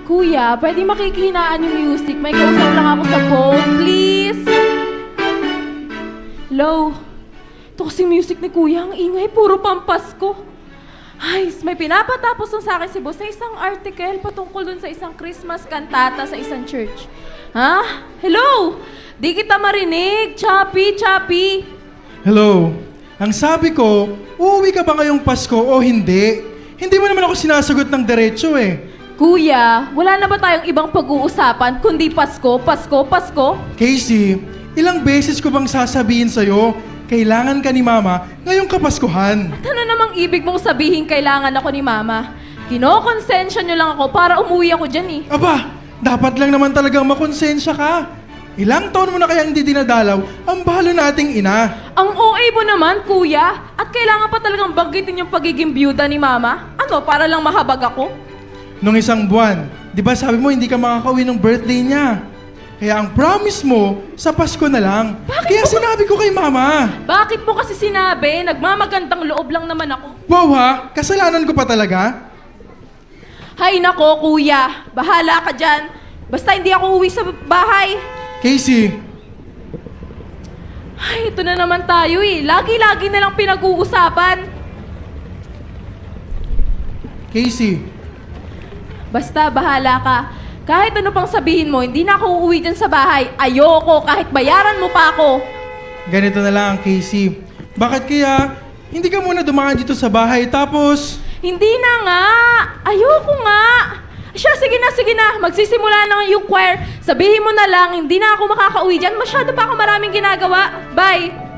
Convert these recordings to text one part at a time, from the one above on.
Kuya, pwede makikihinaan yung music. May kausap lang ako sa phone, please. Hello? Ito kasing music ni Kuya, ang ingay, puro pampasko. Ay, may pinapatapos lang sa akin si boss na isang article patungkol dun sa isang Christmas kantata sa isang church. Ha? Hello? Di kita marinig. Choppy. Hello? Ang sabi ko, uuwi ka ba ngayong Pasko o hindi? Hindi mo naman ako sinasagot ng diretso eh. Kuya, wala na ba tayong ibang pag-uusapan kundi Pasko? Casey, ilang beses ko bang sasabihin sa'yo, kailangan ka ni Mama ngayong Kapaskuhan? At ano namang ibig mong sabihin kailangan ako ni Mama? Kinokonsensya niyo lang ako para umuwi ako dyan eh. Aba, dapat lang naman talagang makonsensya ka. Ilang taon mo na kaya hindi dinadalaw ang bahalo nating ina? Ang OA mo naman, Kuya. At kailangan pa talagang banggitin yung pagiging byuda ni Mama? Ano, para lang mahabag ako? Nung isang buwan, di ba sabi mo hindi ka makakauwi ng birthday niya? Kaya ang promise mo, sa Pasko na lang. Kaya sinabi ko kay Mama. Bakit mo kasi sinabi? Nagmamagandang loob lang naman ako. Wow ha, kasalanan ko pa talaga? Hay nako, Kuya. Bahala ka dyan. Basta hindi ako uwi sa bahay. Casey, Ay, ito na naman tayo eh. Lagi-lagi na lang pinag-uusapan. Casey, Basta, bahala ka. Kahit ano pang sabihin mo, hindi na ako uuwi dyan sa bahay. Ayoko, kahit bayaran mo pa ako. ganito na lang Casey. Bakit kaya hindi ka muna dumaan dito sa bahay tapos... Hindi na nga. Ayoko nga. Siya, sige na. Magsisimula na yung choir. Sabihin mo na lang, hindi na ako makakauwi dyan. Masyado pa ako maraming ginagawa. Bye.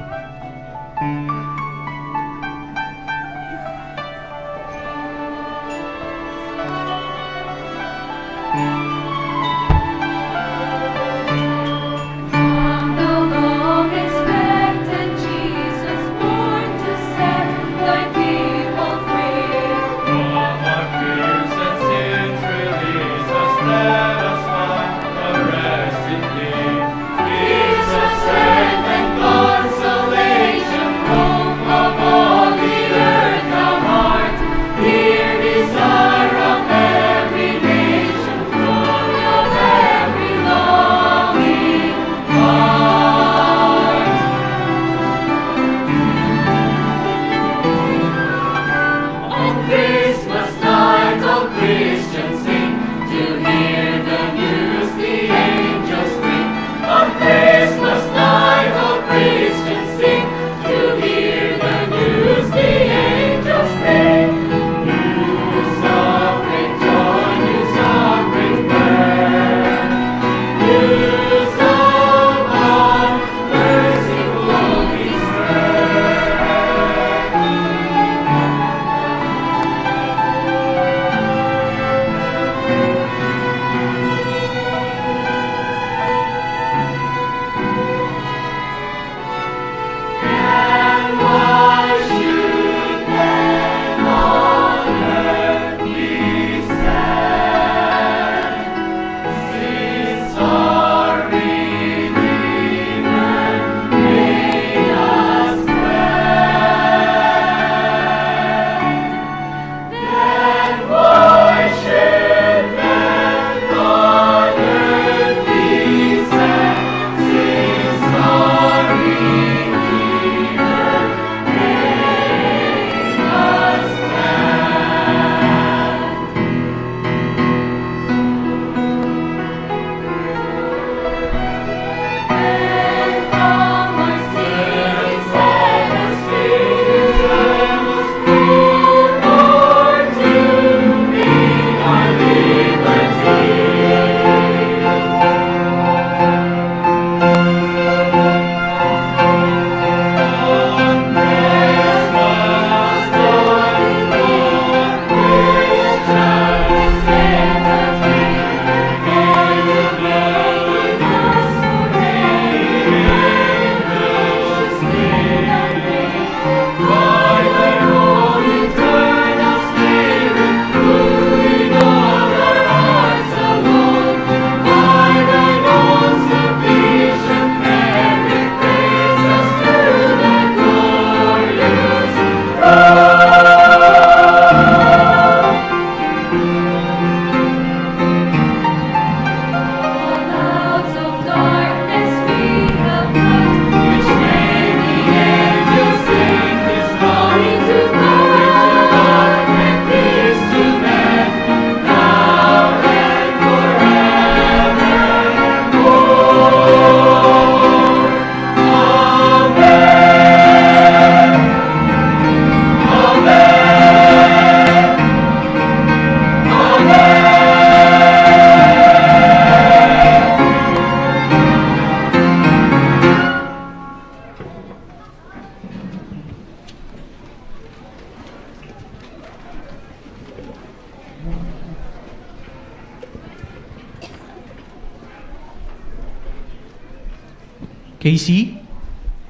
Casey?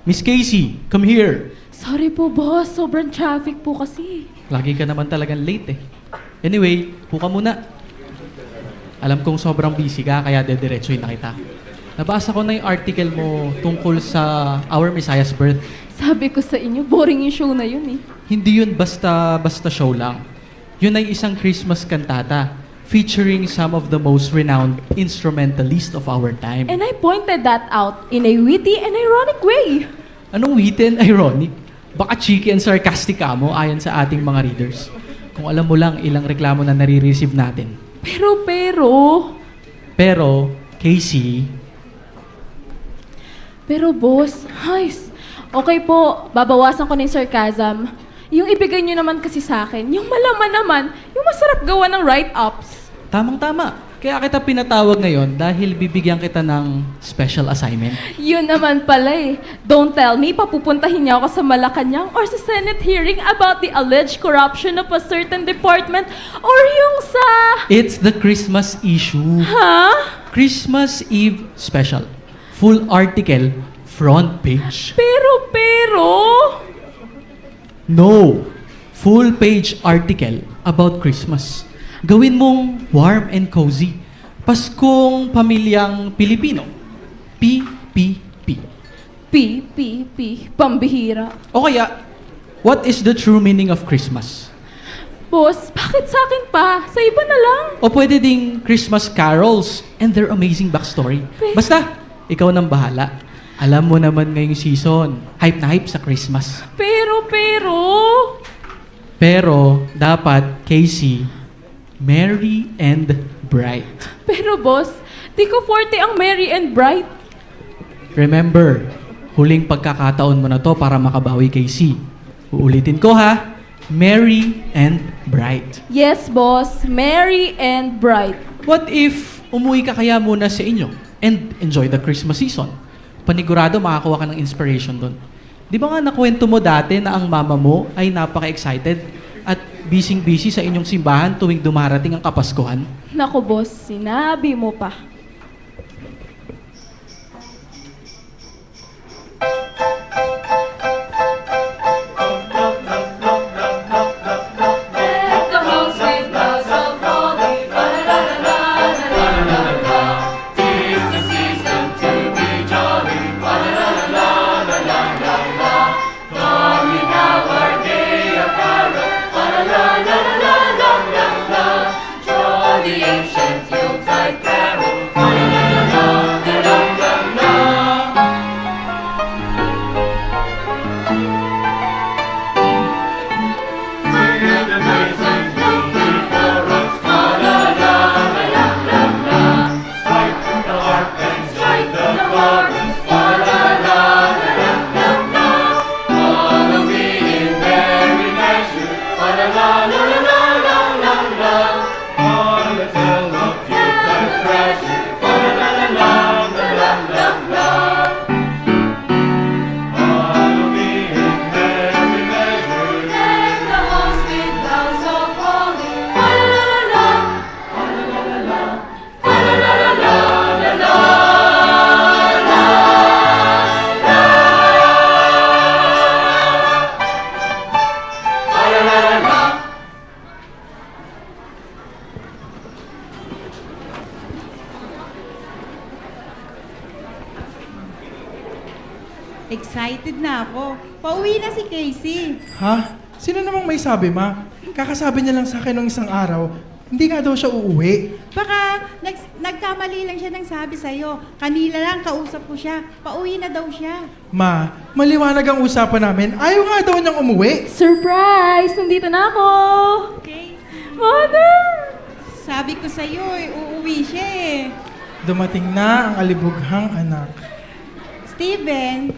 Miss Casey, come here. Sorry po, boss. Sobrang traffic po kasi. Lagi ka naman talagang late eh. Anyway, puka muna. Alam kong sobrang busy ka, kaya dediretsuhin na kita. Nabasa ko na yung article mo tungkol sa Our Messiah's Birth. Sabi ko sa inyo, boring yung show na yun eh. Hindi yun basta show lang. Yun ay isang Christmas kantata featuring some of the most renowned instrumentalists of our time. And I pointed that out in a witty and ironic way. Anong witty and ironic? Baka cheeky and sarcastic ka mo ayon sa ating mga readers. Kung alam mo lang ilang reklamo na nare-receive natin. Pero, Casey, boss, guys, okay po, babawasan ko na yung sarcasm. Yung ibigay nyo naman kasi sa akin, yung malaman naman, yung masarap gawa ng write-ups. tamang-tama. Kaya kita pinatawag ngayon dahil bibigyan kita ng special assignment. Yun naman pala eh. Don't tell me, papupuntahin niya ako sa Malacanang or sa Senate hearing about the alleged corruption of a certain department or yung sa... It's the Christmas issue. Ha? Christmas Eve special. Full article, front page. Pero... No! Full page article about Christmas. Gawin mong warm and cozy. Paskong pamilyang Pilipino. PPP. P. Pambihira. O kaya, what is the true meaning of Christmas? Boss, bakit sa akin pa? Sa iba na lang. O pwede ding Christmas carols and their amazing backstory. Basta, ikaw nang bahala. Alam mo naman ngayong season, hype na hype sa Christmas. Pero, dapat, Casey, merry and bright. Pero boss, di ko forte ang merry and bright. Remember, huling pagkakataon mo na to para makabawi, Casey. Uulitin ko ha, merry and bright. Yes, boss. Merry and bright. What if umuwi ka kaya muna sa inyo and enjoy the Christmas season? Panigurado makakuha ka ng inspiration doon. Di ba nga nakwento mo dati na ang mama mo ay napaka-excited at busy-busy sa inyong simbahan tuwing dumarating ang Kapaskuhan? Naku, boss. Sinabi mo pa. Excited na ako. Pauwi na si Casey. Ha? Sino namang may sabi, ma? Kakasabi niya lang sa akin nung isang araw, hindi nga daw siya uuwi. Baka nagkamali lang siya ng sabi sa'yo. Kanila lang kausap ko siya. Pauwi na daw siya. Ma, maliwanag ang usapan namin. Ayaw nga daw niyang umuwi. Surprise! Nandito na ako! Okay? Mother! Sabi ko sa'yo, uuwi siya eh. Dumating na ang alibughang anak. Steven,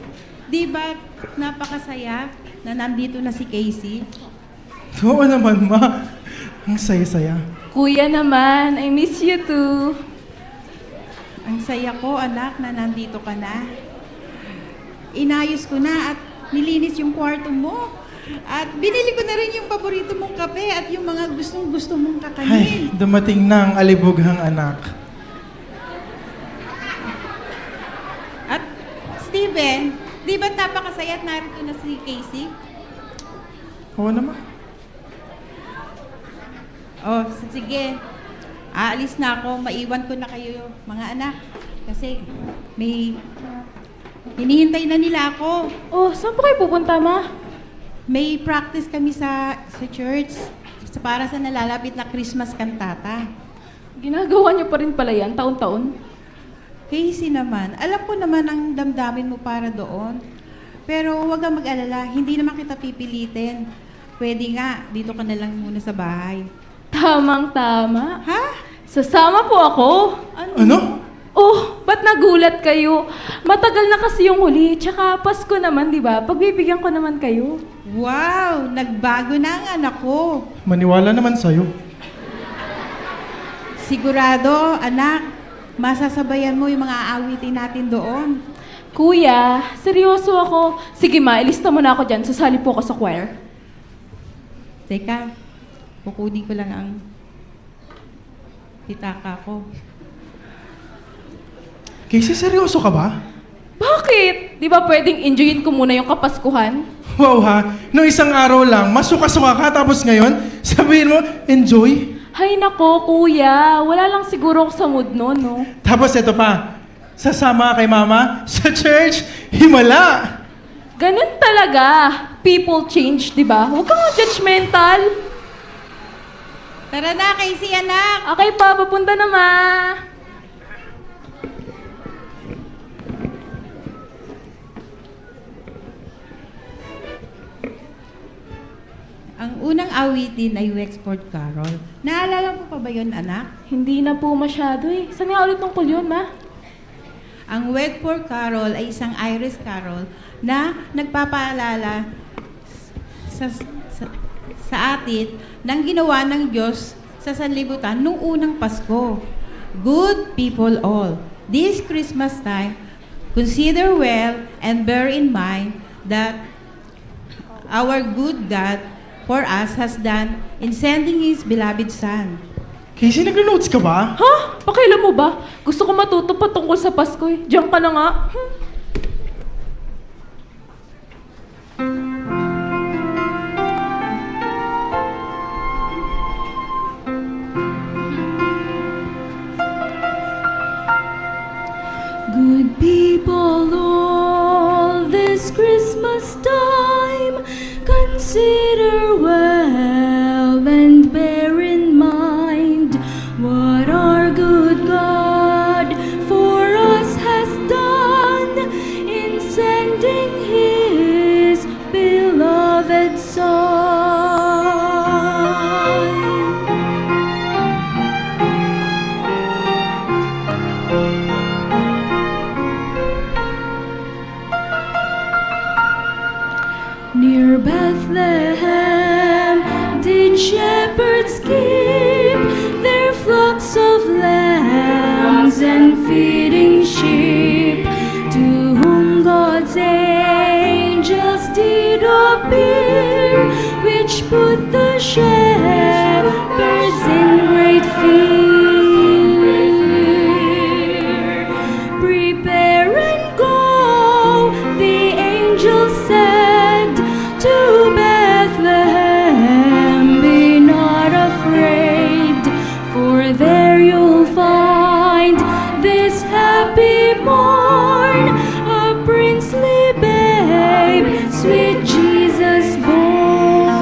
di ba napakasaya na nandito na si Casey? Oo naman, ma. Ang saya-saya. Kuya naman, I miss you too. Ang saya ko, anak, na nandito ka na. Inayos ko na at nilinis yung kwarto mo. At binili ko na rin yung paborito mong kape at yung mga gustong-gusto mong Ay, kakanin. dumating na ang alibughang anak. At Alden, di ba napakasaya at narito na si Casey? Oo naman. Oh, sige. Aalis na ako. Maiwan ko na kayo, mga anak. Kasi may hinihintay na nila ako. Oh, saan po kayo pupunta, Ma? May practice kami sa church para sa nalalapit na Christmas kantata. Ginagawa niyo pa rin pala yan, taon-taon? Casey naman, alam ko naman ang damdamin mo para doon. Pero huwag kang mag-alala, hindi naman kita pipilitin. Pwede nga, dito ka na lang muna sa bahay. Tamang-tama. Ha? Sasama po ako. Ano? Oh, ba't nagulat kayo? Matagal na kasi yung huli, tsaka Pasko naman, di ba? Pagbibigyan ko naman kayo. Wow, nagbago na ang anak ko. Maniwala naman sa'yo. Sigurado, anak, masasabayan mo yung mga aawitin natin doon. Kuya, seryoso ako. Sige ma, ilista mo na ako dyan. Sasali po ako sa choir. Teka, kukunin ko lang ang pitaka ko. Casey, seryoso ka ba? Bakit? Di ba pwedeng enjoyin ko muna yung Kapaskuhan? Wow ha, nung isang araw lang, masuka-suka ka, tapos ngayon, sabihin mo, enjoy. Hay nako, kuya. Wala lang siguro ako sa mood no, no? Tapos ito pa, sasama kay mama sa church, himala. Ganun talaga. People change, di ba? Huwag kang judgmental. Tara na, Casey, anak! Okay pa, papunta na ma. Ang unang awitin ay Wexford Carol. Naalala mo pa ba yun, anak? Hindi na po masyado eh. Saan nga ulit tungkol yun, ma? Ang Wexford Carol ay isang Irish carol na nagpapaalala sa atin ng ginawa ng Diyos sa sanlibutan noong unang Pasko. Good people all, this Christmas time, consider well and bear in mind that our good God for us has done in sending His beloved Son. Casey, naglo-notes ka ba? Ha? Pakailan mo ba? Gusto ko matuto pa tungkol sa Pasko eh. Diyan ka na nga. Good people all this Christmas time, consider well and bear in mind what our good God for us has done in sending His beloved Son. Near Bethlehem did shepherds keep their flocks of lambs and feeding sheep, to whom God's angels did appear, which put the shepherds in great fear. Prepare and go, the angel said, to Bethlehem, be not afraid, for there you'll find this happy morn, a princely babe, sweet Jesus born.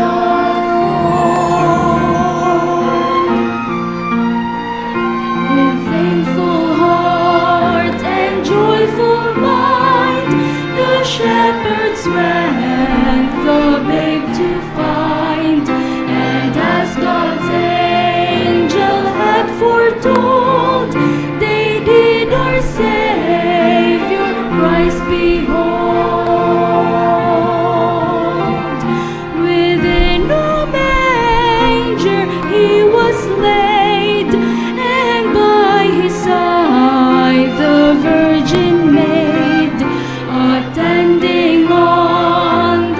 With thankful heart and joyful mind, the shepherds went the babe to find, and as God's angel had foretold, they did our Savior Christ behold. Within a manger He was laid, and by His side the Virgin Maid, attending on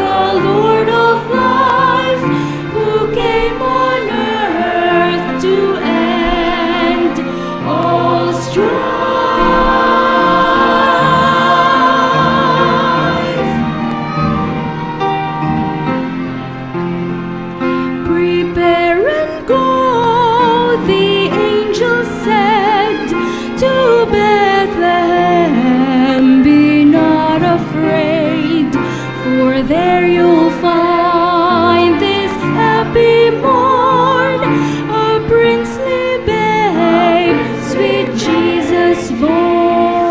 There you'll find this happy morn, a princely babe, sweet Jesus born.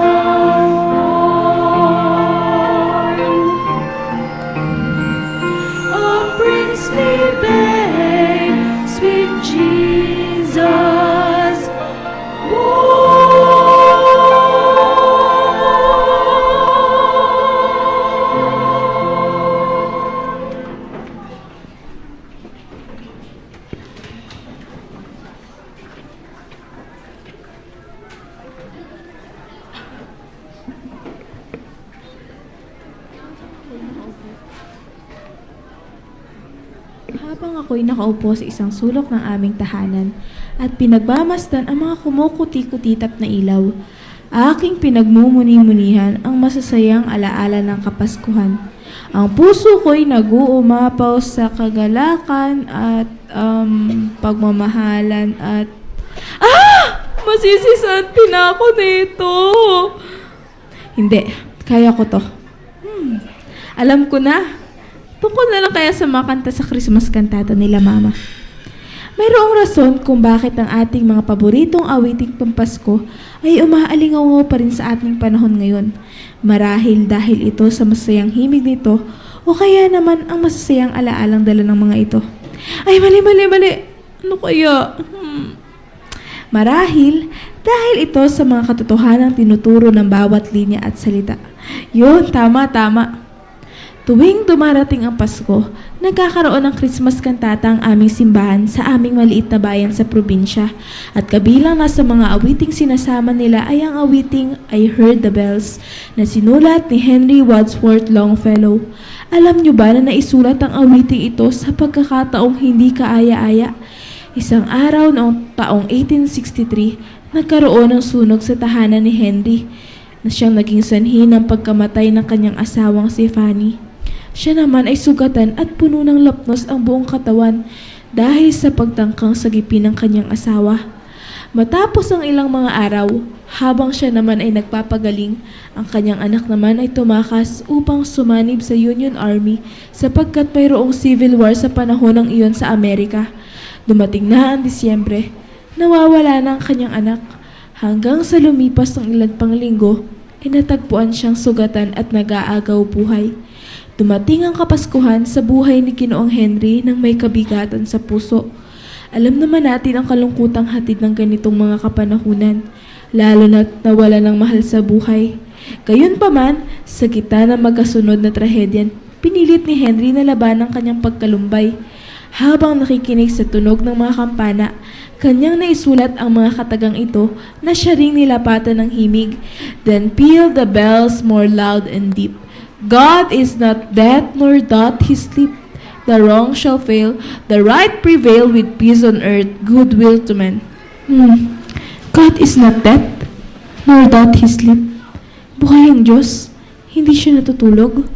A princely babe, sweet Jesus Habang ako'y nakaupo sa isang sulok ng aming tahanan at pinagmamasdan ang mga kumukuti-kutitap na ilaw, aking pinagmumuni-munihan ang masasayang alaala ng Kapaskuhan. Ang puso ko'y nag-uumapaw sa kagalakan at pagmamahalan at... Masisisanti na ako nito! Hindi, kaya ko to. Alam ko na. Tungkol na lang kaya sa mga kanta sa Christmas kantata nila Mama. Mayroong rason kung bakit ang ating mga paboritong awiting pampasko ay umaalingaw pa rin sa ating panahon ngayon. Marahil dahil ito sa masasayang himig nito o kaya naman ang masasayang alaalang dala ng mga ito. Ay, mali. Ano kaya? Marahil dahil ito sa mga katotohanang tinuturo ng bawat linya at salita. Yun, tama. Tuwing dumarating ang Pasko, nagkakaroon ng Christmas kantata ang aming simbahan sa aming maliit na bayan sa probinsya. At kabilang na sa mga awiting sinasama nila ay ang awiting I Heard the Bells na sinulat ni Henry Wadsworth Longfellow. Alam niyo ba na naisulat ang awiting ito sa pagkakataong hindi kaaya-aya? Isang araw noong taong 1863, nagkaroon ng sunog sa tahanan ni Henry na siyang naging sanhi ng pagkamatay ng kanyang asawang si Fanny. Siya naman ay sugatan at puno ng lapnos ang buong katawan dahil sa pagtangkang sagipin ng kanyang asawa. Matapos ang ilang mga araw, habang siya naman ay nagpapagaling, ang kanyang anak naman ay tumakas upang sumanib sa Union Army sapagkat mayroong civil war sa panahon ng iyon sa Amerika. Dumating na ang Disyembre, nawawala na ang kanyang anak. Hanggang sa lumipas ng ilan pang linggo, natagpuan siyang sugatan at nag-aagaw buhay. Dumating ang Kapaskuhan sa buhay ni Ginoong Henry nang may kabigatan sa puso. Alam naman natin ang kalungkutang hatid ng ganitong mga kapanahunan, lalo na't nawala ng mahal sa buhay. Gayunpaman, sa gitna ng magkasunod na trahedyan, pinilit ni Henry na labanan ang kanyang pagkalumbay. Habang nakikinig sa tunog ng mga kampana, kanyang naisulat ang mga katagang ito na siya ring nilapatan ng himig. Then peal the bells more loud and deep. God is not dead, nor doth he sleep. The wrong shall fail, the right prevail with peace on earth, goodwill to men. God is not dead, nor doth he sleep. Buhay ang Diyos, hindi siya natutulog.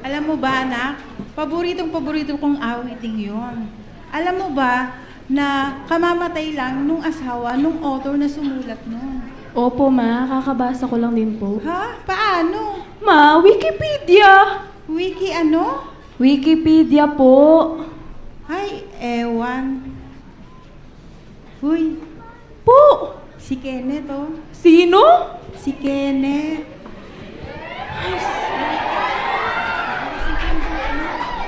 Alam mo ba, anak? Paboritong-paborito kong awiting yon. Alam mo ba na kamamatay lang nung asawa, nung author na sumulat nun? Opo, ma. Kakabasa ko lang din po. Ha? Paano? Ma, Wikipedia! Wiki ano? Wikipedia po. Ay, ewan. Huy, Po! si Kenneth, oh. Sino? Si Kenneth.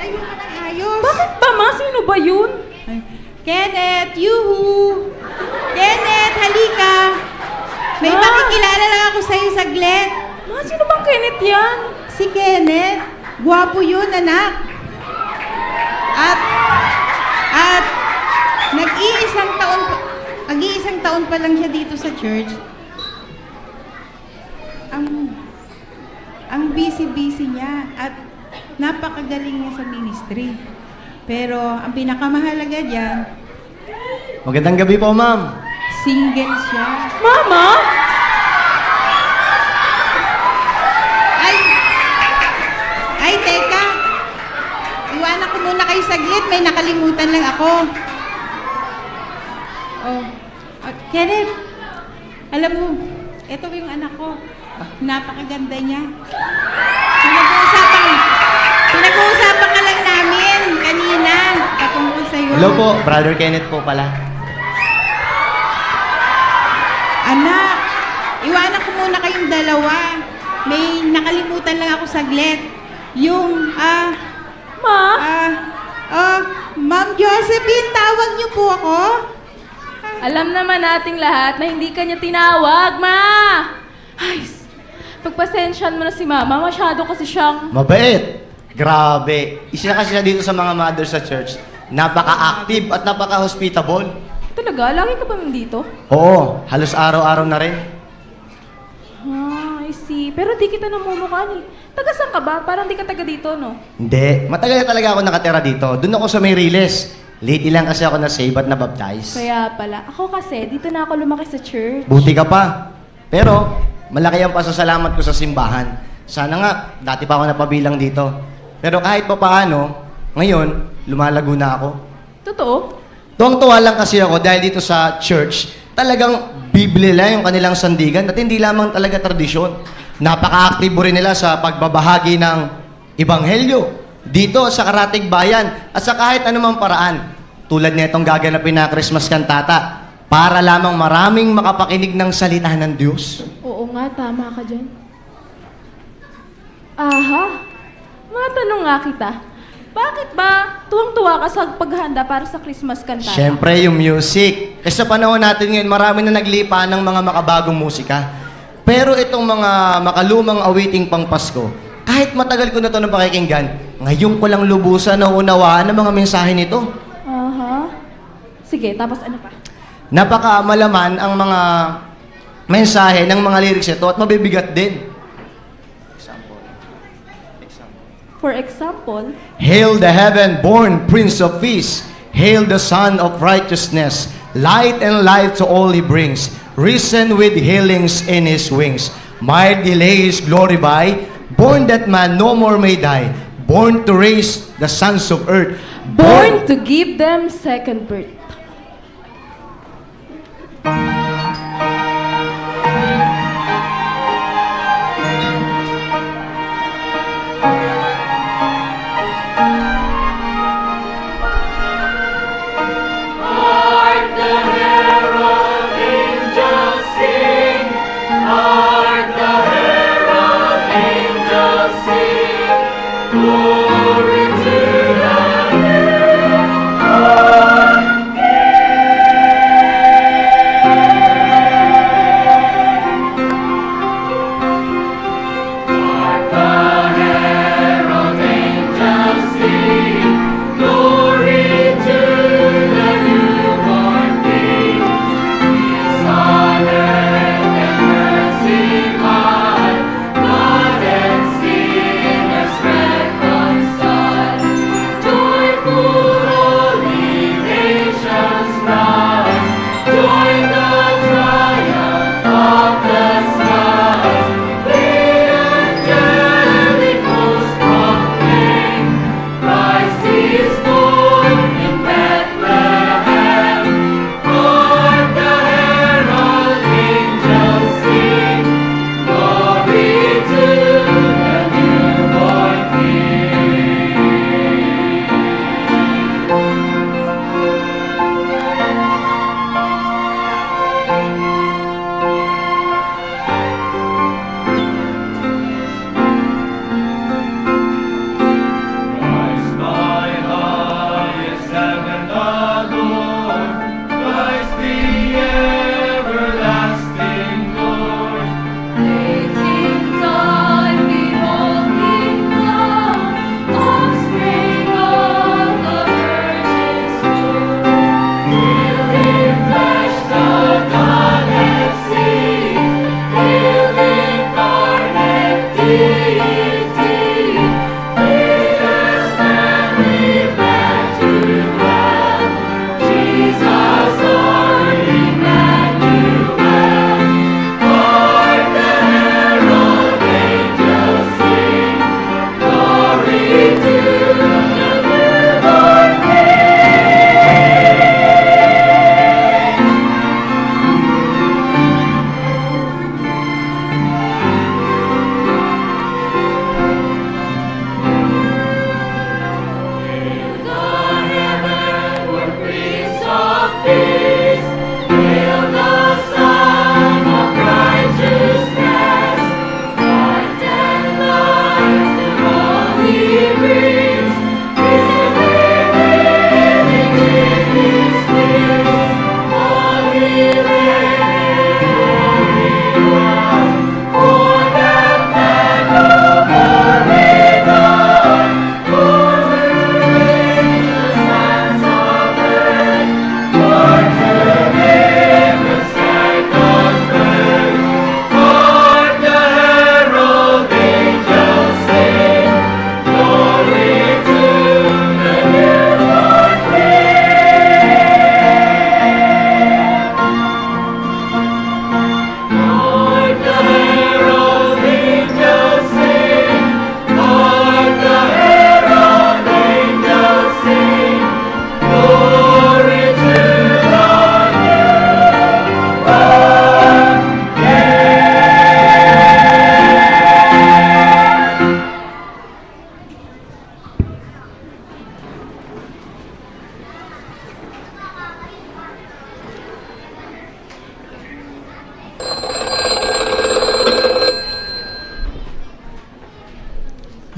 Tayo ka ng ayos. Bakit ba, ma? Sino ba yun? Ay, Kenneth, yuhu! Kenneth, halika! May Ma? makikilala lang ako sa'yo saglit. Ma, sino bang Kenneth yan? Si Kenneth, gwapo yun, anak. At nag-iisang taon pa lang siya dito sa church. Ang busy-busy niya at napakagaling niya sa ministry. Pero ang pinakamahalaga diyan, Magandang gabi po, ma'am. single siya. Mama? Ay, teka. Iwanan ko muna kayo saglit. May nakalimutan lang ako. Oh. Kenneth, alam mo, ito yung anak ko. Napakaganda niya. Pinag-uusapan ka lang namin kanina patungkol sa'yo. Hello po, Brother Kenneth po pala. Anak, iwanan ko muna kayong dalawa. May nakalimutan lang ako saglit. Yung, Ma? Ma'am Josephine, tawag niyo po ako? Alam naman nating lahat na hindi ka niya tinawag, ma! Ay, pagpasensyahan mo na si mama, masyado kasi siyang... Mabait. Grabe. Isa kasi siya dito sa mga mothers sa church. Napaka-active at napaka-hospitable. Talaga? Lagi ka ba nandito? Oo, halos araw-araw na rin. Ah, I see. Pero di kita namumukha ni. Taga saan ka ba? Parang di ka taga dito, no? Hindi. Matagal na talaga ako nakatira dito. Doon ako sa Mayriles. Late lang kasi ako na-save at na-baptize. Kaya pala. Ako kasi, dito na ako lumaki sa church. Buti ka pa. Pero, malaki ang pasasalamat ko sa simbahan. Sana nga, dati pa ako napabilang dito. Pero kahit pa paano, ngayon, lumalago na ako. Totoo? Tuwang-tuwa lang kasi ako dahil dito sa church, talagang Biblia yung kanilang sandigan at hindi lamang talaga tradisyon. Napaka-aktibo rin nila sa pagbabahagi ng Ebanghelyo dito sa Karatig Bayan at sa kahit anumang paraan. Tulad nitong gaganapin na Christmas kantata para lamang maraming makapakinig ng salita ng Diyos. Oo nga, tama ka dyan. Aha. Matanong nga kita. Bakit ba tuwang-tuwa ka sa paghanda para sa Christmas kantata? Siyempre, yung music. Kasi sa panahon natin ngayon, marami na naglipa ng mga makabagong musika. Pero itong mga makalumang awiting pang Pasko, kahit matagal ko na ito na pakikinggan, ngayon ko lang lubusan na unawaan ang mga mensahe nito. Aha. Sige, tapos ano pa? Napakamalaman ang mga mensahe ng mga lyrics ito at mabibigat din. For example, Hail the heaven-born Prince of Peace. Hail the Son of Righteousness. Light and life to all He brings. Risen with healings in His wings. Might delay His glory by. Born that man no more may die. Born to raise the sons of earth. born to give them second birth.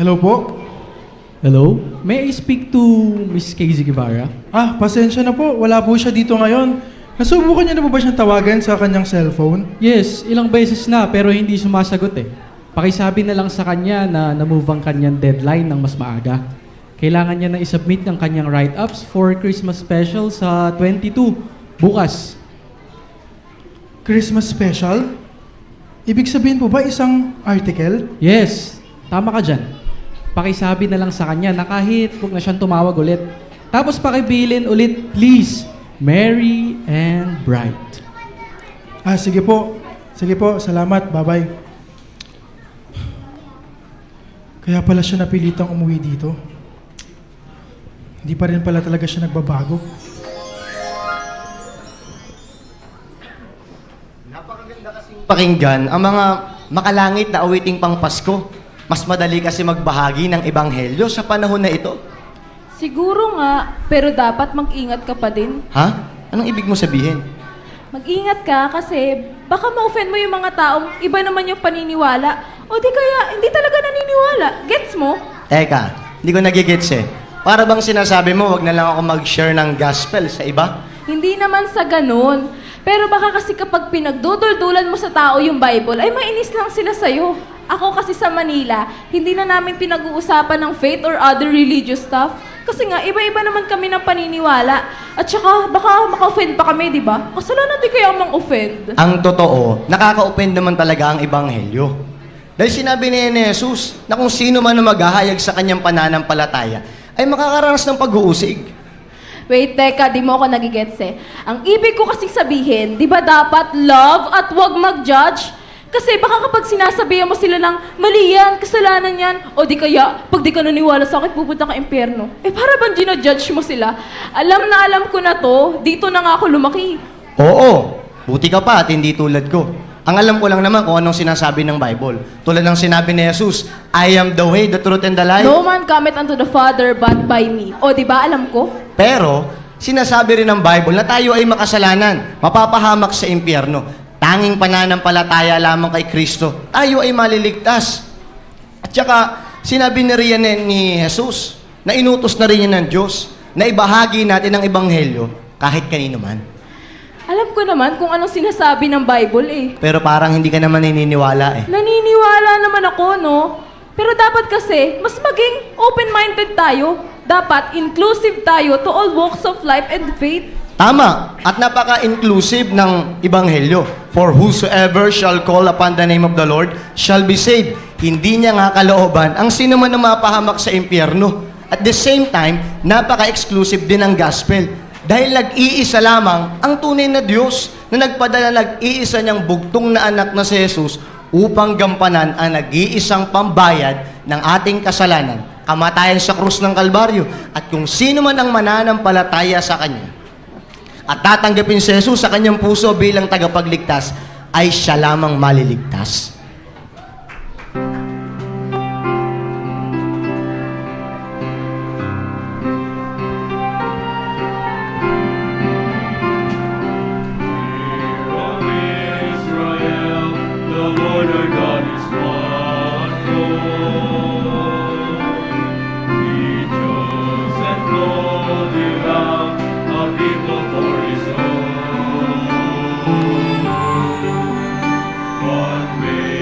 Hello po? Hello? May I speak to Miss Casey Guevara? Ah, pasensya na po. Wala po siya dito ngayon. Nasubukan niyo na po ba siyang tawagan sa kanyang cellphone? Yes, ilang beses na pero hindi sumasagot eh. Pakisabi na lang sa kanya na na-move ang kanyang deadline ng mas maaga. Kailangan niya na isubmit ng kanyang write-ups for Christmas special sa 22, bukas. Christmas special? Ibig sabihin po ba isang article? Yes, tama ka dyan. Pakisabi na lang sa kanya na kahit huwag na siyang tumawag ulit. Tapos pakibilin ulit, please, merry and bright. Ah, sige po. Sige po, salamat. Bye-bye. Kaya pala siya napilitang umuwi dito. Hindi pa rin pala talaga siya nagbabago. Napakaganda kasing pakinggan ang mga makalangit na awiting pang Pasko. Mas madali kasi magbahagi ng ebanghelyo sa panahon na ito. Siguro nga, pero dapat mag-ingat ka pa din. Ha? Anong ibig mo sabihin? Mag-ingat ka kasi baka ma-offend mo yung mga taong iba naman yung paniniwala. O di kaya, hindi talaga naniniwala. Gets mo? Teka, hindi ko nagigets eh. Para bang sinasabi mo, wag na lang ako mag-share ng gospel sa iba? Hindi naman sa ganun. Pero baka kasi kapag pinagduduldulan mo sa tao yung Bible, ay mainis lang sila sa'yo. Ako kasi sa Manila, hindi na namin pinag-uusapan ng faith or other religious stuff. Kasi nga, iba-iba naman kami ng paniniwala. At saka, baka maka-offend pa kami, di ba? Kasalanan di kaya mang-offend. Ang totoo, nakaka-offend naman talaga ang ebanghelyo. Dahil sinabi ni Jesus na kung sino man na maghahayag sa kanyang pananampalataya, ay makakaranas ng pag-uusig. Wait, teka, di mo ako nagigets eh. Ang ibig ko kasing sabihin, di ba dapat love at wag mag-judge? Kasi baka kapag sinasabihan mo sila ng mali yan, kasalanan yan, o di kaya, pag di ka naniwala sa akin, pupunta ka impyerno. Eh para bang ginajudge mo sila? Alam ko na to, dito na nga ako lumaki. Oo, buti ka pa at hindi tulad ko. Ang alam ko lang naman kung anong sinasabi ng Bible. Tulad ng sinabi ni Jesus, I am the way, the truth, and the life. No man cometh unto the Father but by me. O di ba alam ko? Pero, sinasabi rin ng Bible na tayo ay makasalanan, mapapahamak sa impyerno. Tanging pananampalataya lamang kay Kristo, tayo ay maliligtas. At saka, sinabi na rin ni Jesus na inutos na rin niya ng Diyos na ibahagi natin ang ebanghelyo kahit kanino man. Alam ko naman kung anong sinasabi ng Bible eh. Pero parang hindi ka naman naniniwala eh. Naniniwala naman ako, no? Pero dapat kasi, mas maging open-minded tayo. Dapat inclusive tayo to all walks of life and faith. Tama, at napaka-inclusive ng ebanghelyo. For whosoever shall call upon the name of the Lord shall be saved. hindi niya nga kalooban ang sino man na mapahamak sa impyerno. At the same time, napaka-exclusive din ang gospel. Dahil nag-iisa lamang ang tunay na Diyos na nagpadala nag-iisa niyang bugtong na anak na si Jesus upang gampanan ang nag-iisang pambayad ng ating kasalanan, kamatayan sa krus ng Kalbaryo. At kung sino man ang mananampalataya sa Kanya at tatanggapin si Jesus sa kanyang puso bilang tagapagligtas, ay siya lamang maliligtas. Israel, the Lord our God is one Lord. He chose and called you out, a people for His own. One way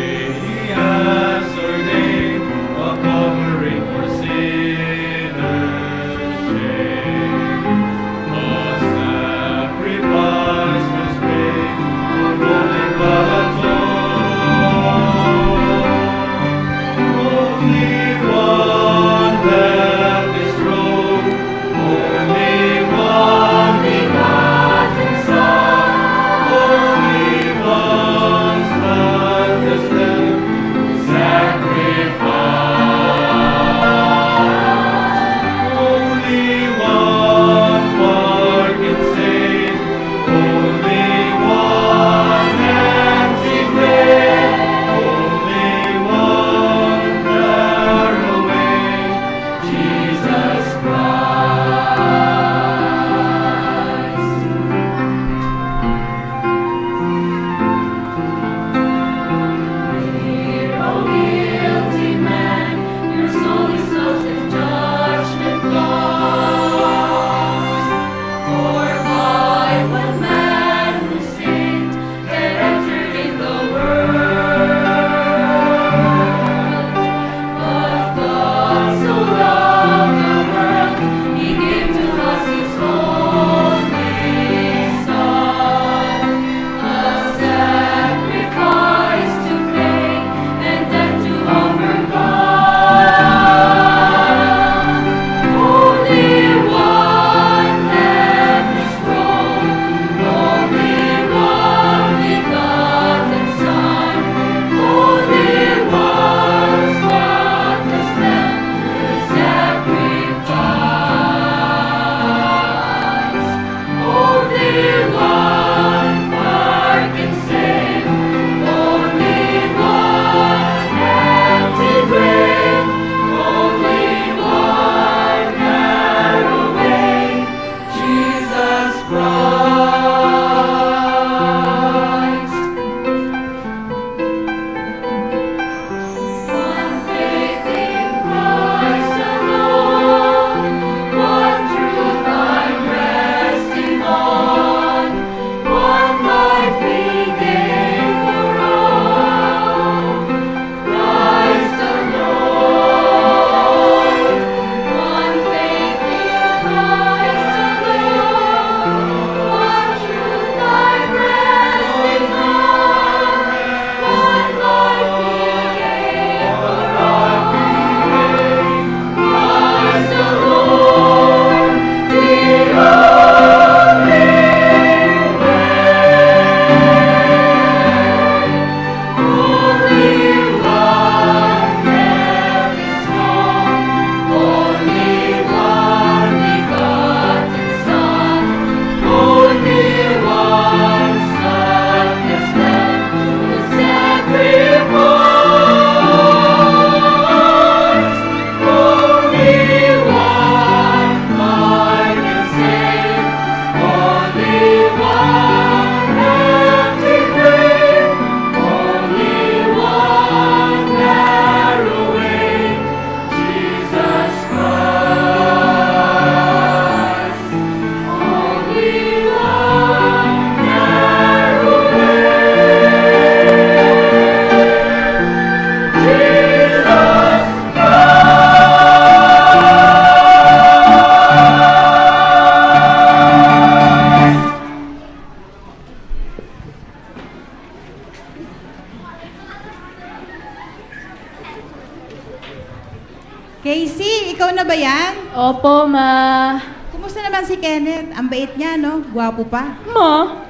Casey, ikaw na ba yan? Opo, ma. Kumusta naman si Kenneth? Ang bait niya, no? Gwapo pa. Ma?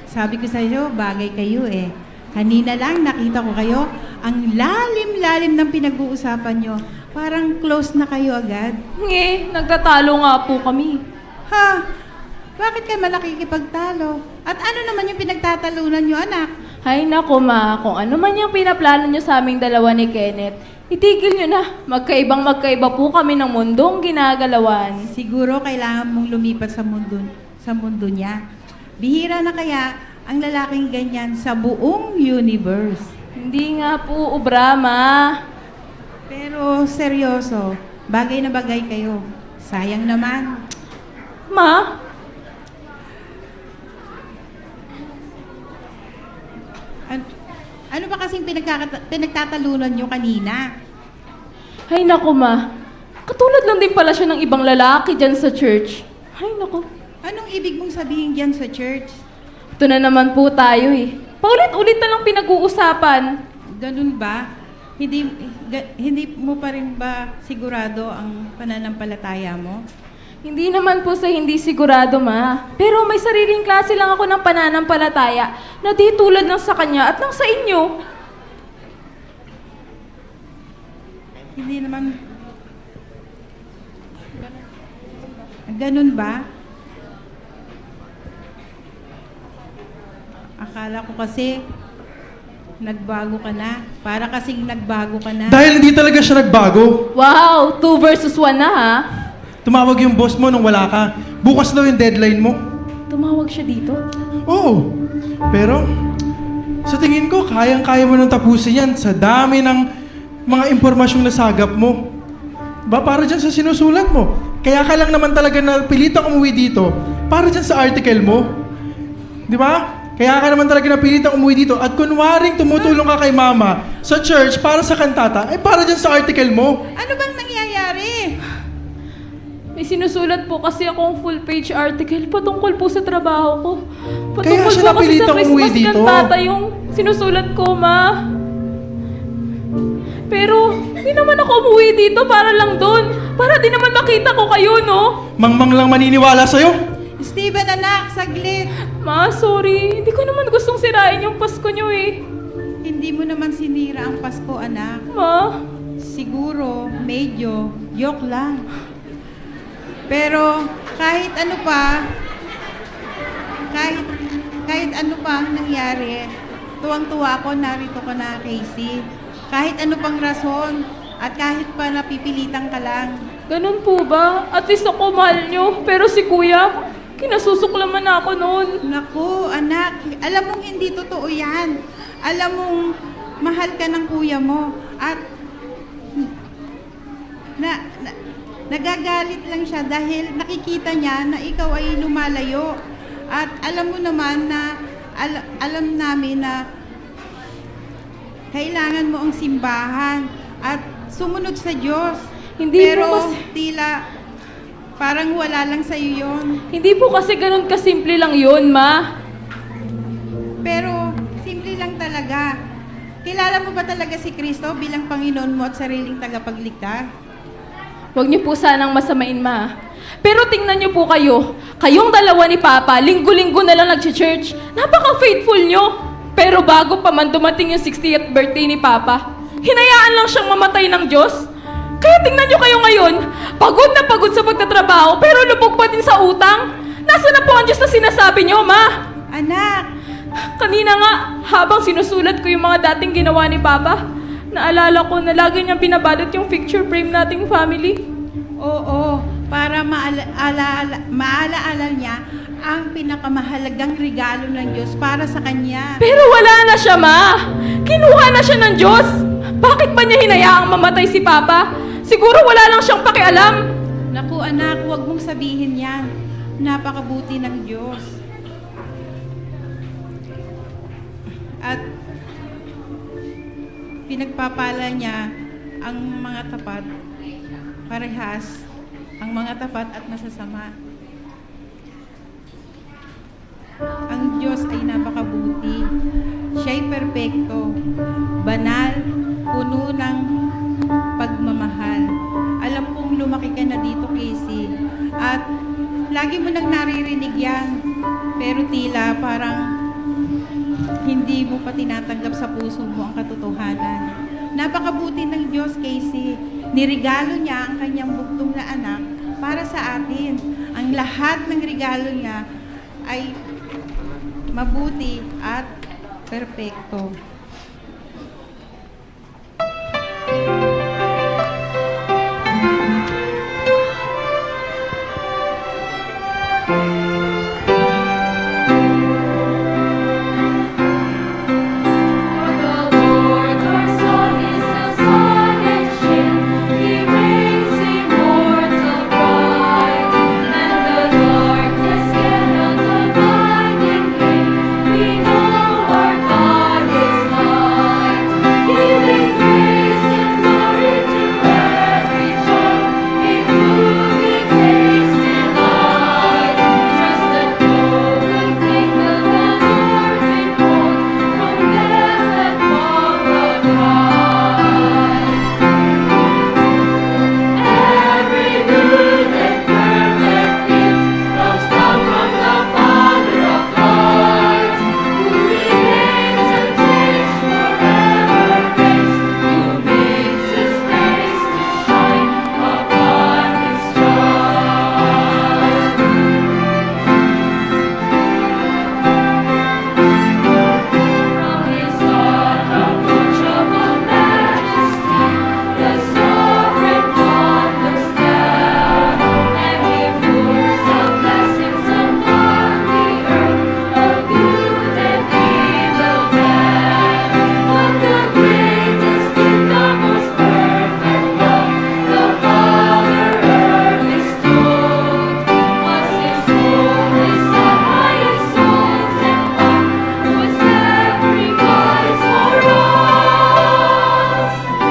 Sabi ko sa iyo, bagay kayo eh. Kanina lang nakita ko kayo, ang lalim-lalim ng pinag-uusapan nyo. Parang close na kayo agad. Nagtatalo nga po kami. Ha? Bakit kayo nakikipagtalo? At ano naman yung pinagtatalunan nyo, anak? Hay nako, ma. Kung ano man yung pinaplano nyo sa aming dalawa ni Kenneth, itigil nyo na. Magkaiba po kami ng mundong ginagalawan. Siguro kailangan mong lumipat sa mundo niya. Bihira na kaya ang lalaking ganyan sa buong universe. Hindi nga po ubra, ma. Pero seryoso, bagay na bagay kayo. Sayang naman. Ma? Ano ba kasing pinagtatalunan nyo kanina? Hay nako, ma. Katulad lang din pala siya ng ibang lalaki dyan sa church. Hay nako. Anong ibig mong sabihin dyan sa church? Ito na naman po tayo eh. Paulit-ulit na lang pinag-uusapan. Ganun ba? Hindi mo pa rin ba sigurado ang pananampalataya mo? Hindi naman po sa hindi sigurado, ma. Pero may sariling klase lang ako ng pananampalataya na di tulad ng sa kanya at ng sa inyo. Hindi naman... Ganun ba? Akala ko kasi nagbago ka na. Para kasing nagbago ka na. Dahil hindi talaga siya nagbago. Wow, 2 versus 1 na ha. Tumawag yung boss mo nung wala ka. Bukas daw yung deadline mo. Tumawag siya dito. Oo. Pero, sa tingin ko, kayang-kaya mo nang tapusin yan sa dami ng mga impormasyong nasagap mo. Ba, para dyan sa sinusulat mo. Kaya ka lang naman talaga na pilitang umuwi dito para dyan sa article mo. Di ba? Kaya ka naman talaga napilitang umuwi dito at kunwaring tumutulong ka kay mama sa church para sa kantata, ay para dyan sa article mo. Ano bang nangyayari? May sinusulat po kasi akong full-page article patungkol po sa trabaho ko. Kaya Patungkol siya po kasi sa napilitang umuwi Christmas dito. kantata yung sinusulat ko, ma. Pero, di naman ako umuwi dito para lang doon. Para di naman makita ko kayo, no? Mangmang lang maniniwala sa'yo. Steven, anak, saglit. Ma, sorry. Hindi ko naman gustong sirain yung Pasko nyo eh. Hindi mo naman sinira ang Pasko, anak. Ma, Siguro, medyo, joke lang. Pero, kahit ano pa ang nangyari, tuwang-tuwa ako, narito ka na, Casey. Kahit ano pang rason, at kahit pa napipilitan ka lang. ganun po ba? At least ako mahal nyo. Pero si kuya, kinasusuklaman na ako noon. Naku, anak, alam mong hindi totoo yan. Alam mong mahal ka ng kuya mo. At nagagalit lang siya dahil nakikita niya na ikaw ay lumalayo. At alam mo naman na, alam namin na kailangan mo ang simbahan at sumunod sa Diyos. Hindi Pero po kasi- tila parang wala lang sa'yo yun. Hindi po kasi ganun kasimple lang yun, ma. Pero simple lang talaga. Kilala mo ba talaga si Kristo bilang Panginoon mo at sariling tagapagligtas? Huwag niyo po sanang masamain, ma. Pero tingnan niyo po kayo. Kayong dalawa ni Papa, linggo-linggo na lang nag-church. Napaka-faithful niyo. Pero bago pa man dumating yung 60th birthday ni Papa, hinayaan lang siyang mamatay ng Diyos. Kaya tingnan niyo kayo ngayon. Pagod na pagod sa pagtatrabaho, pero lubog pa din sa utang. Nasaan na po ang Diyos na sinasabi niyo, ma? Anak, Kanina nga, habang sinusulat ko yung mga dating ginawa ni Papa, naalala ko na lagi niyang binabalot yung picture frame nating family. oo, para maalaala niya ang pinakamahalagang regalo ng Diyos para sa kanya. Pero wala na siya, ma! Kinuha na siya ng Diyos! Bakit ba niya hinayaang mamatay si Papa? Siguro wala lang siyang pakialam. Naku anak, huwag mong sabihin yan. Napakabuti ng Diyos. At pinagpapala niya ang mga tapat, parehas, ang mga tapat at masasama. Ang Diyos ay napakabuti. Siya'y perpekto, banal, puno ng pagmamahal. lagi mo nang naririnig yan. Pero tila parang hindi mo pa tinatanggap sa puso mo ang katotohanan. Napakabuti ng Diyos, Casey. Nirigalo niya ang kanyang bugtong na anak para sa atin. Ang lahat ng regalo niya ay mabuti at perpekto. For the Lord our song is a song and shield. He reigns immortal bright, and the darkness cannot abide in Him. We know our God is light, giving grace and glory to every child. In whom He takes delight. Trust and know good thing will the Lord withhold from them that walk upright. Every good and perfect gift comes down from the Father of lights, who remains unchanged forever reigns, who makes His face to shine upon His child. From His unapproachable majesty, the sovereign one looks down, and He pours out blessings upon the earth of good and evil man. But the greatest gift, the most perfect love, the Father earth bestowed, was His only Son, highest souls and love, who sacrificed for us. Just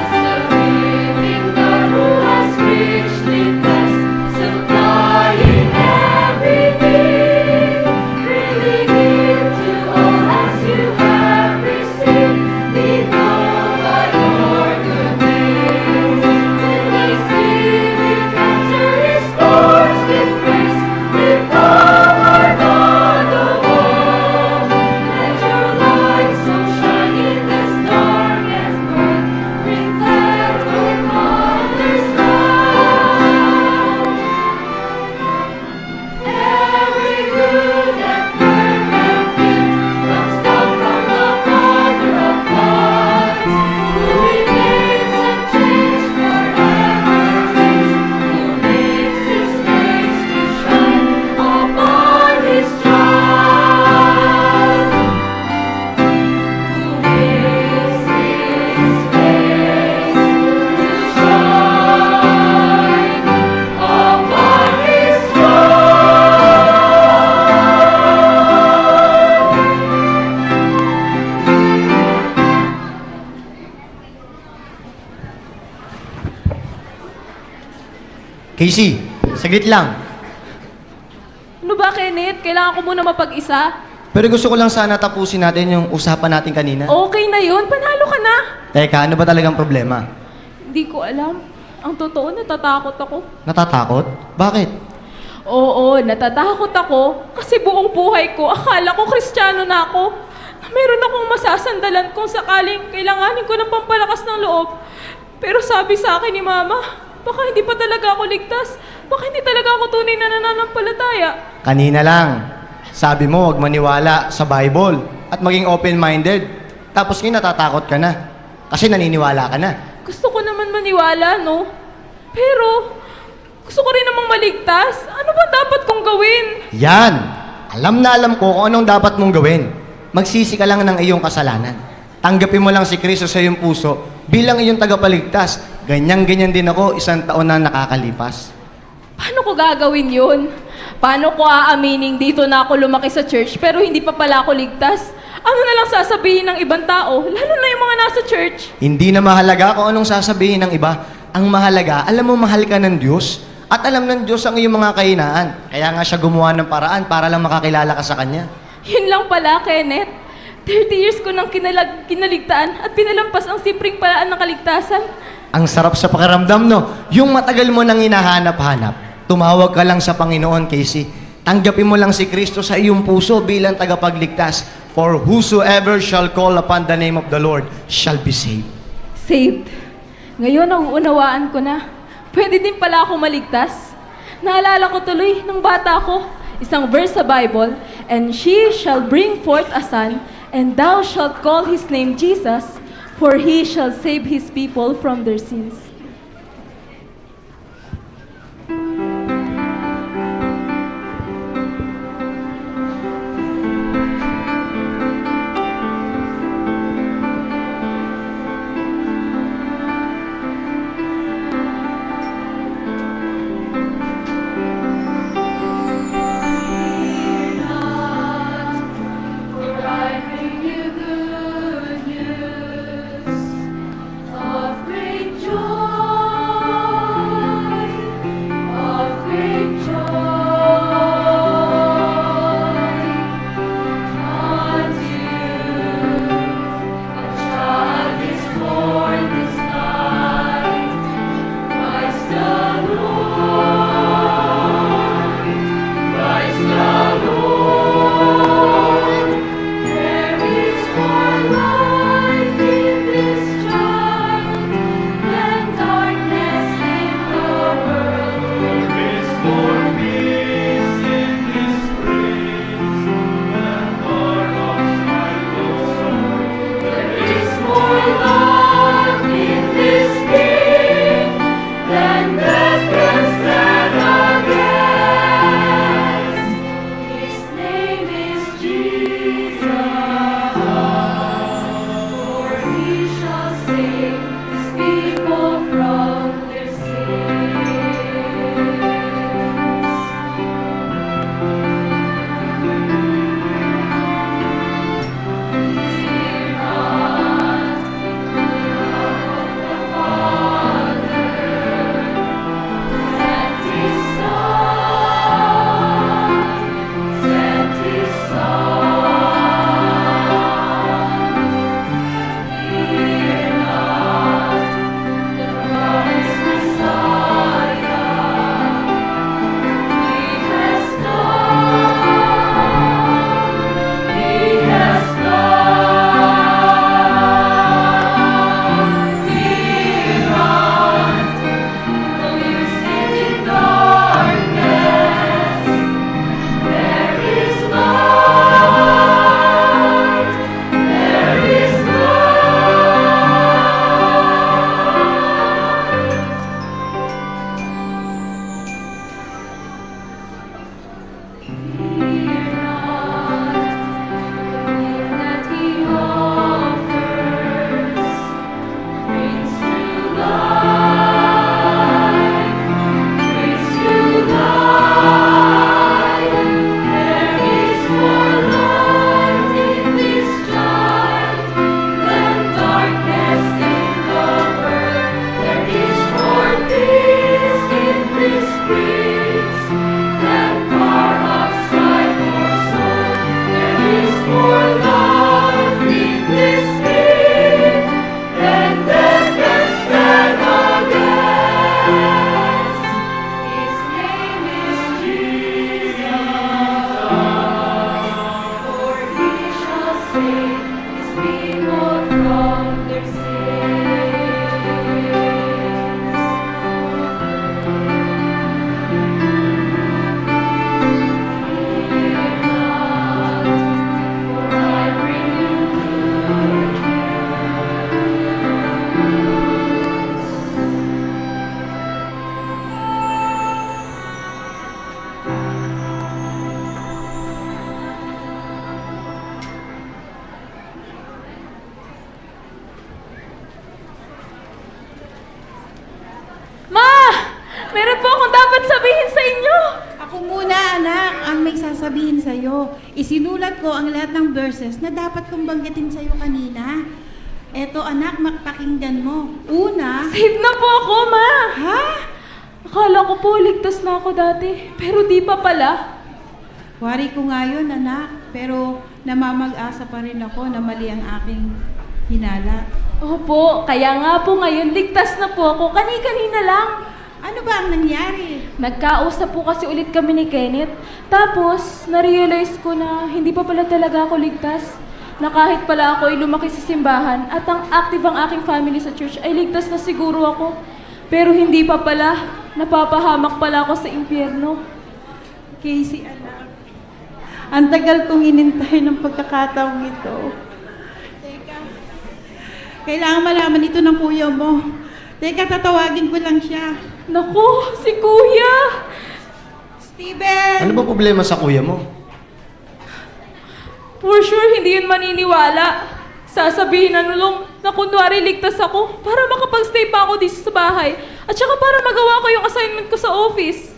a living God who has richly blessed, supplying every need. Freely give to all as you have received. Be known by your good deeds. When His giving answer restores with grace, lift up our God of all. Let your light so shine in this darkest world, reflect your Father's love. Every good and perfect gift comes down from the Father of lights, who remains unchanged forever reigns, who makes His face to shine upon His child. Who makes His face to shine upon His Casey, saglit lang. Ano ba, Kenneth? Kailangan ko muna mapag-isa. Pero gusto ko lang sana tapusin natin yung usapan natin kanina. Okay na yun. Panalo ka na. Teka, ano ba talagang problema? Hindi ko alam. Ang totoo, natatakot ako. Natatakot? Bakit? Oo, natatakot ako. Kasi buong buhay ko, akala ko Kristiyano na ako. Na meron akong masasandalan kung sakaling kailanganin ko ng pampalakas ng loob. Pero sabi sa akin ni Mama, baka hindi pa talaga ako ligtas. Baka hindi talaga ako tunay na nananampalataya. Kanina lang. Sabi mo, huwag maniwala sa Bible at maging open-minded. Tapos ngayon natatakot ka na. Kasi naniniwala ka na. Gusto ko naman maniwala, no? Pero, gusto ko rin namang maligtas. Ano ba dapat kong gawin? Yan! Alam na alam ko kung anong dapat mong gawin. Magsisi ka lang ng iyong kasalanan. Tanggapin mo lang si Kristo sa iyong puso bilang iyong tagapaligtas. Ganyan-ganyan din ako, 1 taon na nakakalipas. Paano ko gagawin yun? Paano ko aaminin dito na ako lumaki sa church pero hindi pa pala ako ligtas? Ano na lang sasabihin ng ibang tao, lalo na yung mga nasa church? Hindi na mahalaga kung anong sasabihin ng iba. Ang mahalaga, alam mo mahal ka ng Diyos at alam ng Diyos ang iyong mga kahinaan. Kaya nga siya gumawa ng paraan para lang makakilala ka sa Kanya. Yun lang pala, Kenneth. 30 years ko nang kinaligtaan at pinalampas ang simpleng paraan ng kaligtasan. Ang sarap sa pakiramdam, no? Yung matagal mo nang hinahanap-hanap, tumawag ka lang sa Panginoon, Casey. Tanggapin mo lang si Kristo sa iyong puso bilang tagapagligtas. For whosoever shall call upon the name of the Lord shall be saved. Saved. Ngayon, nauunawaan ko na. Pwede din pala ako maligtas. Naalala ko tuloy nung bata ko, isang verse sa Bible, and she shall bring forth a son, and thou shalt call his name Jesus, for he shall save his people from their sins. For I bring you good news of great joy, of great joy. Unto you a child is born this night, Christ the Lord, Christ the Lord. There is more light in this child than darkness in the world. There is more peace in this praise than heart of sorrow. There is more love in this King than death can stand against. His name is Jesus, for he shall save his people from their sins. Fear not, the Father sent his Son, sent his Son. Fear not, the promised Messiah, he has come, he has come. Fear not, though you sit in darkness, there is light, there is Fear not, the gift that he offers brings true life, brings true life. There is more light in this child than darkness in the world. There is more peace in this breeze than far off strife or sword. There is more love in this King than death can stand against. His name is Jesus, for he shall save his people from their sins. Fear not, for I bring you good Ma! Meron po akong dapat sabihin sa inyo! Ako muna, anak, ang may sasabihin sa'yo. Isinulat ko ang lahat ng verses na dapat kong banggitin sa'yo kanina. Eto, anak, makpakinggan mo. Una, Save na po ako, Ma! ha? Akala ko po ligtas na ako dati, pero di pa pala. Wari ko nga yun, anak, pero namamag-asa pa rin ako na mali ang aking hinala. Opo, kaya nga po ngayon, ligtas na po ako. Kani-kanina lang. Ano ba ang nangyari? Nagkausap po kasi ulit kami ni Kenneth. Tapos, na-realize ko na hindi pa pala talaga ako ligtas. Na kahit pala ako ay lumaki sa simbahan at ang active ang aking family sa church ay ligtas na siguro ako. Pero hindi pa pala. Napapahamak pala ako sa impyerno. Casey, anak. Ang tagal kong inintay ng pagkakataong ito. Teka, kailangan malaman ito ng kuya mo. Teka, tatawagin ko lang siya. Naku, si Kuya! Steven! Ano ba problema sa kuya mo? For sure, hindi yun maniniwala. Sasabihin na nulong na kunwari ligtas ako para makapag-stay pa ako dito sa bahay. At saka para magawa ko yung assignment ko sa office.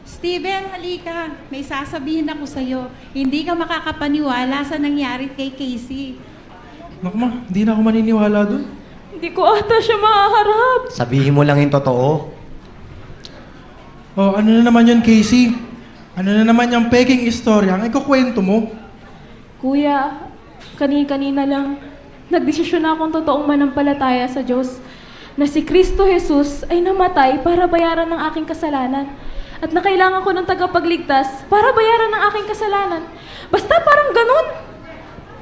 Steven, halika. May sasabihin ako sa'yo. Hindi ka makakapaniwala sa nangyari kay Casey. Naku ma, hindi na ako maniniwala dun. Hindi ko ata siya mahaharap. Sabihin mo lang yung totoo. Oh, ano na naman yun, Casey? Ano na naman yung peking istorya ang ikukwento mo? Kuya, kanina lang, nagdesisyon na akong totoong manampalataya sa Diyos na si Kristo Jesus ay namatay para bayaran ng aking kasalanan at na kailangan ko ng tagapagligtas para bayaran ng aking kasalanan. Basta parang ganun.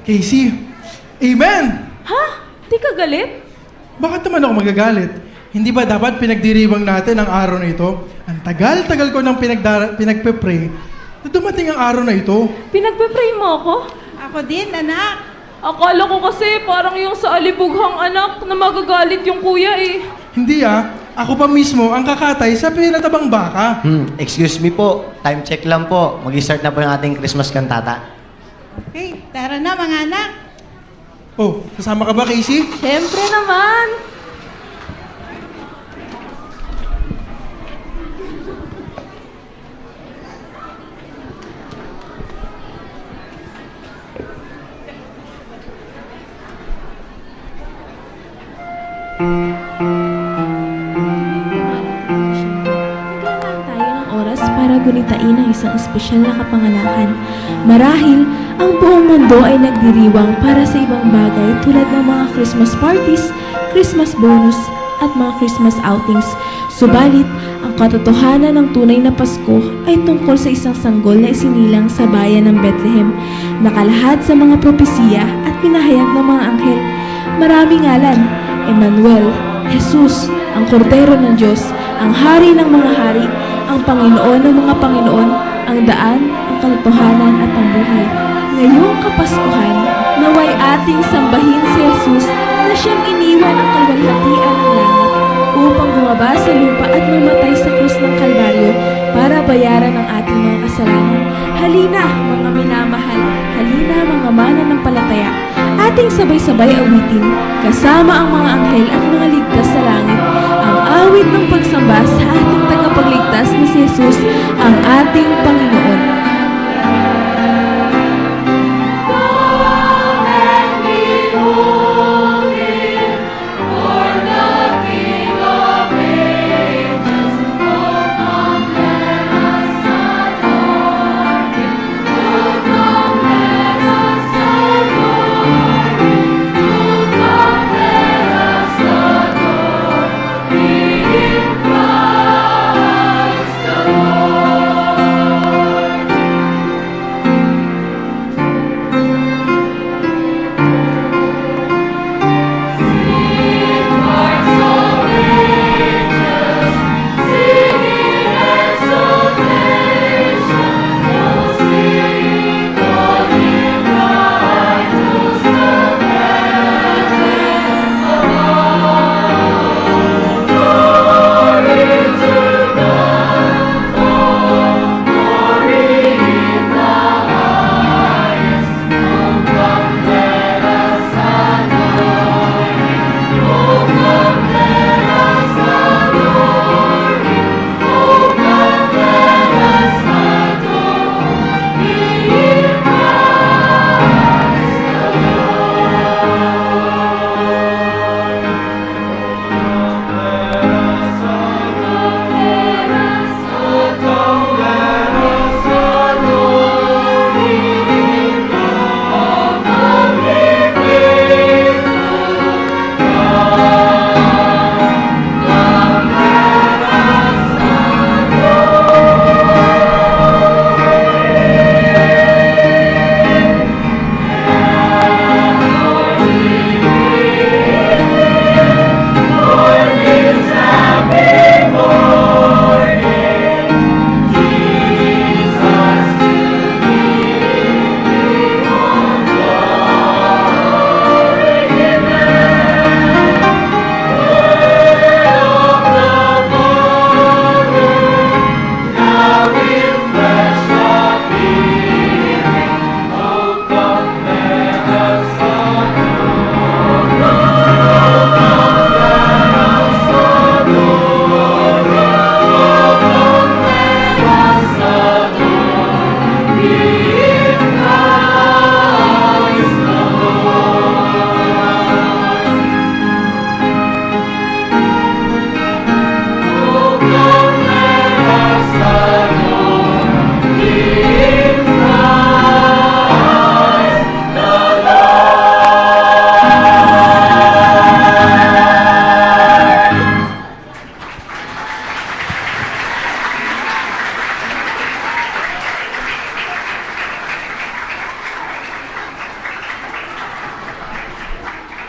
Casey, amen! Ha? Di ka galit? Bakit naman ako magagalit? Hindi ba dapat pinagdiriwang natin ang araw na ito? Ang tagal-tagal ko nang pinagpe-pray na dumating ang araw na ito. Pinagpe-pray mo ako? Ako din, anak. Akala ko kasi parang yung sa alibughang anak na magagalit yung kuya eh. Hindi ako pa mismo ang kakatay sa pinatabang baka. Excuse me po, time check lang po. Mag-start na po yung ating Christmas kantata. Okay, tara na mga anak. Oh, kasama ka ba, Casey? Siyempre naman. Naglalaan tayo ng oras para gunitain ang isang espesyal na kapanganakan. Marahil, ang buong mundo ay nagdiriwang para sa ibang bagay tulad ng mga Christmas parties, Christmas bonus, at mga Christmas outings. Subalit, ang katotohanan ng tunay na Pasko ay tungkol sa isang sanggol na isinilang sa bayan ng Bethlehem, nakalahad sa mga propesiya at pinahayag ng mga anghel. Maraming ngalan, Emmanuel, Jesus, ang kordero ng Diyos, ang hari ng mga hari, ang Panginoon ng mga Panginoon, ang daan, ang katotohanan at ang buhay. Ngayong Kapaskuhan, naway ating sambahin si Jesus na siyang iniwan ang kalwalhatian ng langit upang bumaba sa lupa at mamatay sa krus ng Kalbaryo para bayaran ang ating mga kasalanan. Halina, mga minamahal, halina mga mananampalataya, ating sabay-sabay awitin, kasama ang mga anghel at mga ligtas sa langit, ang awit ng pagsamba sa ating tagapagligtas na si Jesus, ang ating Panginoon.